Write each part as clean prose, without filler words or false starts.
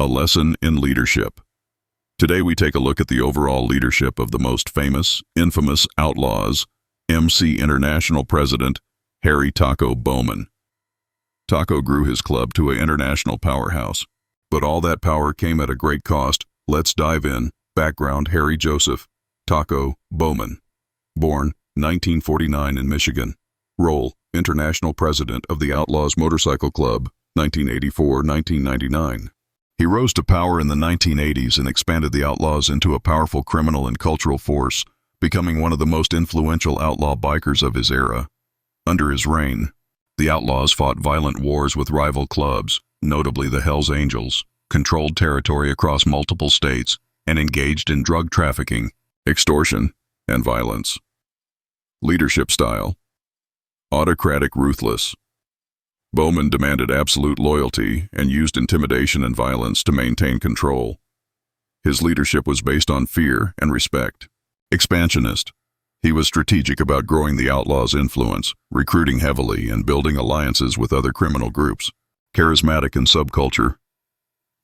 A lesson in leadership. Today we take a look at the overall leadership of the most famous, infamous Outlaws, MC International President, Harry "Taco" Bowman. Taco grew his club to an international powerhouse, but all that power came at a great cost. Let's dive in. Background: Harry Joseph "Taco" Bowman. Born 1949 in Michigan. Role: International President of the Outlaws Motorcycle Club, 1984-1999. He rose to power in the 1980s and expanded the Outlaws into a powerful criminal and cultural force, becoming one of the most influential outlaw bikers of his era. Under his reign, the Outlaws fought violent wars with rival clubs, notably the Hells Angels, controlled territory across multiple states, and engaged in drug trafficking, extortion, and violence. Leadership style: autocratic, ruthless. Bowman demanded absolute loyalty and used intimidation and violence to maintain control. His leadership was based on fear and respect. Expansionist. He was strategic about growing the Outlaws' influence, recruiting heavily and building alliances with other criminal groups. Charismatic in subculture.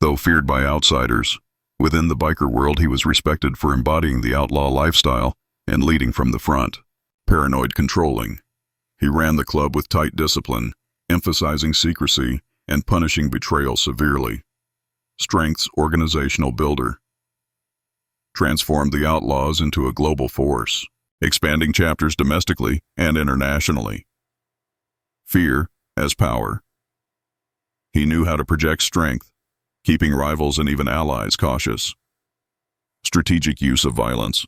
Though feared by outsiders, within the biker world he was respected for embodying the outlaw lifestyle and leading from the front. Paranoid, controlling. He ran the club with tight discipline, emphasizing secrecy and punishing betrayal severely. Strengths: organizational builder. Transformed the Outlaws into a global force, expanding chapters domestically and internationally. Fear as power. He knew how to project strength, keeping rivals and even allies cautious. Strategic use of violence.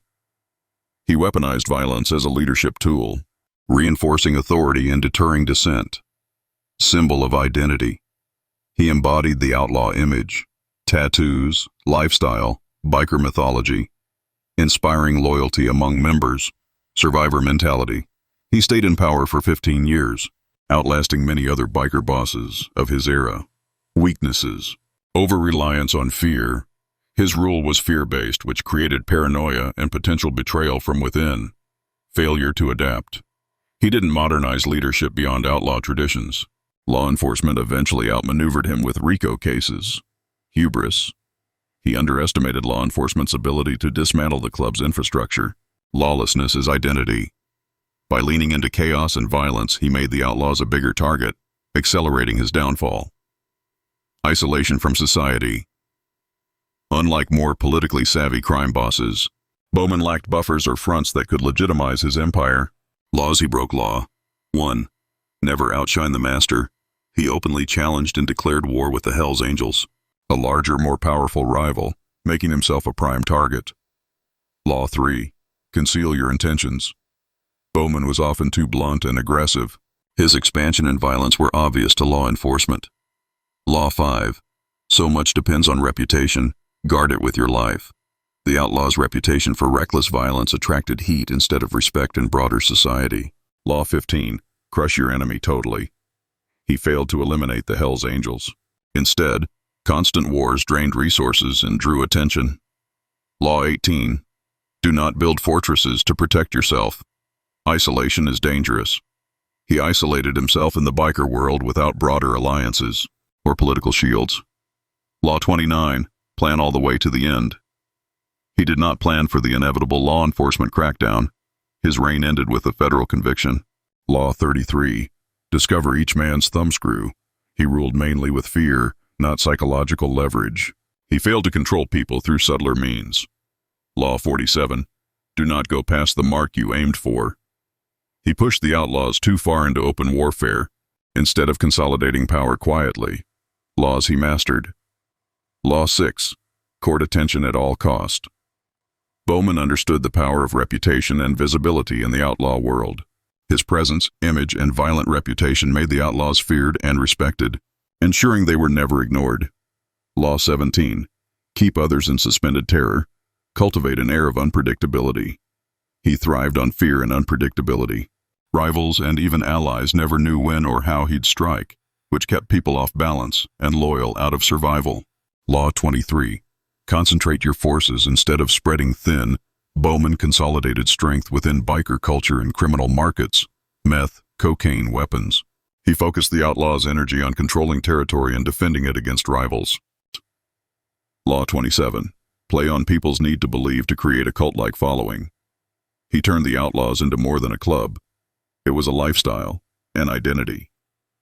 He weaponized violence as a leadership tool, reinforcing authority and deterring dissent. Symbol of identity. He embodied the outlaw image, tattoos, lifestyle, biker mythology, inspiring loyalty among members, survivor mentality. He stayed in power for 15 years, outlasting many other biker bosses of his era. Weaknesses: over-reliance on fear. His rule was fear-based, which created paranoia and potential betrayal from within. Failure to adapt. He didn't modernize leadership beyond outlaw traditions. Law enforcement eventually outmaneuvered him with RICO cases. Hubris. He underestimated law enforcement's ability to dismantle the club's infrastructure. Lawlessness is identity. By leaning into chaos and violence, he made the Outlaws a bigger target, accelerating his downfall. Isolation from society. Unlike more politically savvy crime bosses, Bowman lacked buffers or fronts that could legitimize his empire. Laws: he broke law. 1. Never outshine the master. He openly challenged and declared war with the Hells Angels, a larger, more powerful rival, making himself a prime target. Law 3. Conceal your intentions. Bowman was often too blunt and aggressive. His expansion and violence were obvious to law enforcement. Law 5. So much depends on reputation. Guard it with your life. The Outlaws' reputation for reckless violence attracted heat instead of respect in broader society. Law 15. Crush your enemy totally. He failed to eliminate the Hells Angels. Instead, constant wars drained resources and drew attention. Law 18. Do not build fortresses to protect yourself. Isolation is dangerous. He isolated himself in the biker world without broader alliances or political shields. Law 29. Plan all the way to the end. He did not plan for the inevitable law enforcement crackdown. His reign ended with a federal conviction. Law 33. Discover each man's thumbscrew. He ruled mainly with fear, not psychological leverage. He failed to control people through subtler means. Law 47. Do not go past the mark you aimed for. He pushed the Outlaws too far into open warfare, instead of consolidating power quietly. Laws he mastered. Law 6. Court attention at all cost. Bowman understood the power of reputation and visibility in the outlaw world. His presence, image, and violent reputation made the Outlaws feared and respected, ensuring they were never ignored. Law 17. Keep others in suspended terror. Cultivate an air of unpredictability. He thrived on fear and unpredictability. Rivals and even allies never knew when or how he'd strike, which kept people off balance and loyal out of survival. Law 23. Concentrate your forces instead of spreading thin. Bowman consolidated strength within biker culture and criminal markets, meth, cocaine, weapons. He focused the Outlaws' energy on controlling territory and defending it against rivals. Law 27. Play on people's need to believe to create a cult-like following. He turned the Outlaws into more than a club. It was a lifestyle, an identity.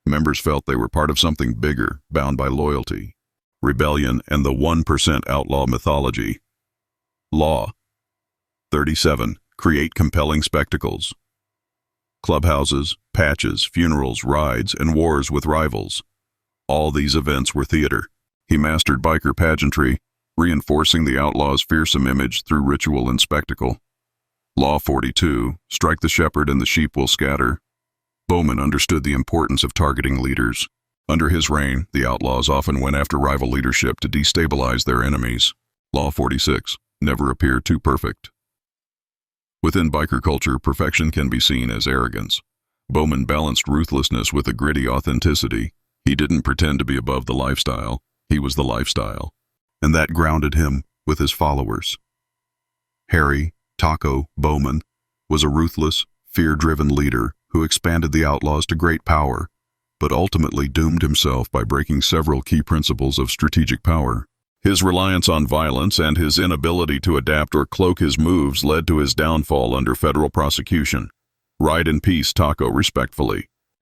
Members felt they were part of something bigger, bound by loyalty, rebellion, and the 1% outlaw mythology. Law 37. Create compelling spectacles. Clubhouses, patches, funerals, rides, and wars with rivals. All these events were theater. He mastered biker pageantry, reinforcing the Outlaws' fearsome image through ritual and spectacle. Law 42. Strike the shepherd and the sheep will scatter. Bowman understood the importance of targeting leaders. Under his reign, the Outlaws often went after rival leadership to destabilize their enemies. Law 46. Never appear too perfect. Within biker culture, perfection can be seen as arrogance. Bowman balanced ruthlessness with a gritty authenticity. He didn't pretend to be above the lifestyle. He was the lifestyle. And that grounded him with his followers. Harry Taco Bowman was a ruthless, fear-driven leader who expanded the Outlaws to great power, but ultimately doomed himself by breaking several key principles of strategic power. His reliance on violence and his inability to adapt or cloak his moves led to his downfall under federal prosecution. Ride in peace, Taco, respectfully.